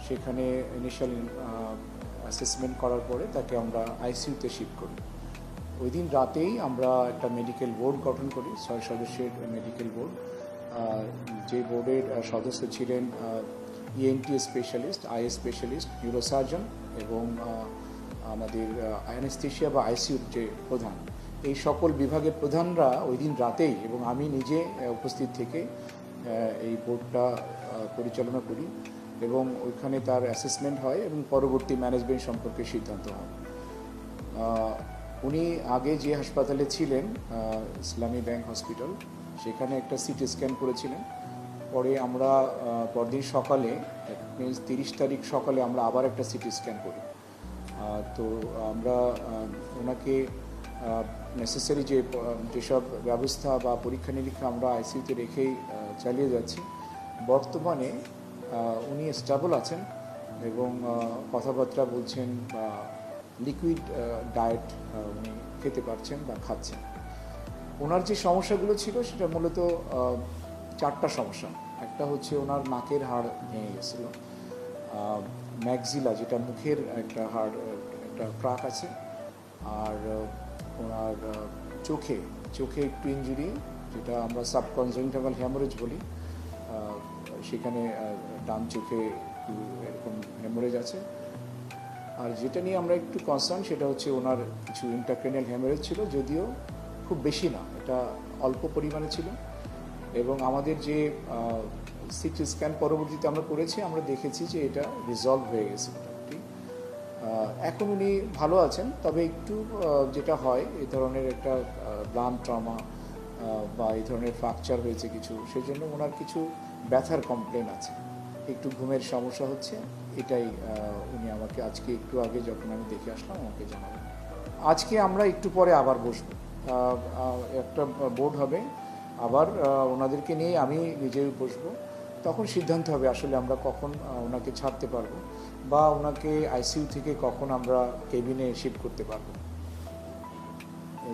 সেখানে initial assessment করার পরে তাকে আমরা আইসিইউতে শিফট করি। ওই দিন রাতেই আমরা একটা মেডিকেল বোর্ড গঠন করি, 6 সদস্যের মেডিকেল বোর্ড। যে বোর্ডের সদস্য ছিলেন ENT specialist, eye specialist, neurosurgeon এবং আমাদের অ্যানেস্থেশিয়া বা আইসিইউর যে প্রধান, এই সকল বিভাগের প্রধানরা ওই দিন রাতেই এবং আমি নিজে উপস্থিত থেকে এই বোর্ডটা পরিচালনা করি এবং ওইখানে তার অ্যাসেসমেন্ট হয় এবং পরবর্তী ম্যানেজমেন্ট সম্পর্কে সিদ্ধান্ত হয়। উনি আগে যে হাসপাতালে ছিলেন, ইসলামী ব্যাংক হসপিটাল, সেখানে একটা সিটি স্ক্যান করেছিলেন। পরে আমরা পরদিন সকালে, মিনস 30 তারিখ সকালে আমরা আবার একটা সিটি স্ক্যান করি। তো আমরা ওনাকে নেসেসারি যেসব ব্যবস্থা বা পরীক্ষা নিরীক্ষা আমরা আইসিইউতে রেখেই চালিয়ে যাচ্ছি। বর্তমানে উনি স্টেবল আছেন এবং কথাবার্তা বলছেন বা লিকুইড ডায়েট উনি খেতে পারছেন বা খাচ্ছেন। ওনার যে সমস্যাগুলো ছিল সেটা মূলত 4টা সমস্যা। একটা হচ্ছে ওনার নাকের হাড় ভেঙে গেছিল, ম্যাক্সিলা যেটা মুখের একটা হাড়, একটা ক্রাক আছে, আর ওনার চোখে একটু ইনজুরি, যেটা আমরা সাবকনজেন্টাভাল হ্যামোরেজ বলি। সেখানে ডান চোখে একটু এরকম হ্যামোরেজ আছে। আর যেটা নিয়ে আমরা একটু কনসার্ন সেটা হচ্ছে ওনার কিছু ইন্টারক্রেনিয়াল হ্যামোরেজ ছিল, যদিও খুব বেশি না, এটা অল্প পরিমাণে ছিল। এবং আমাদের যে সিটি স্ক্যান পরবর্তীতে আমরা করেছি, আমরা দেখেছি যে এটা রিজলভ হয়ে গেছে মোটামুটি। এখন উনি ভালো আছেন, তবে একটু যেটা হয় এই ধরনের একটা ব্লান্ট ট্রমা বা এই ধরনের ফ্র্যাকচার হয়েছে কিছু, সেই জন্য ওনার কিছু ব্যথার কমপ্লেন আছে, একটু ঘুমের সমস্যা হচ্ছে। এটাই উনি আমাকে আজকে একটু আগে যখন আমি দেখে আসলাম আমাকে জানালেন। আজকে আমরা একটু পরে আবার বসবো, একটা বোর্ড হবে, আবার ওনাদেরকে নিয়ে আমি নিজেই বসবো। তখন সিদ্ধান্ত হবে আসলে আমরা কখন ওনাকে ছাড়তে পারবো বা ওনাকে আইসিইউ থেকে কখন আমরা কেবিনে শিফট করতে পারবো।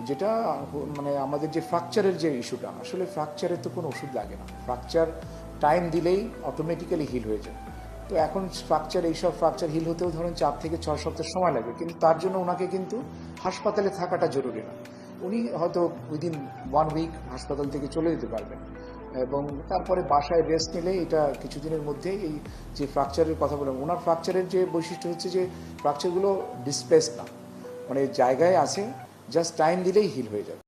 যেটা মানে আমাদের যে ফ্র্যাকচারের যে ইস্যুটা, আসলে ফ্র্যাকচারের তো কোনো ওষুধ লাগে না, ফ্র্যাকচার টাইম দিলেই অটোমেটিক্যালি হিল হয়ে যায়। তো এখন এইসব ফ্র্যাকচার হিল হতেও ধরুন 4 থেকে 6 সপ্তাহ সময় লাগবে, কিন্তু তার জন্য ওনাকে কিন্তু হাসপাতালে থাকাটা জরুরি না। উনি হয়তো উইদিন 1 উইক হাসপাতাল থেকে চলে যেতে পারবেন এবং তারপরে বাসায় রেস্ট নিলে এটা কিছুদিনের মধ্যেই, এই যে ফ্র্যাকচারের কথা বললাম, ওনার ফ্র্যাকচারের যে বৈশিষ্ট্য হচ্ছে যে ফ্র্যাকচারগুলো ডিসপ্লেস না, মানে জায়গায় আছে, জাস্ট টাইম দিলেই হিল হয়ে যাবে।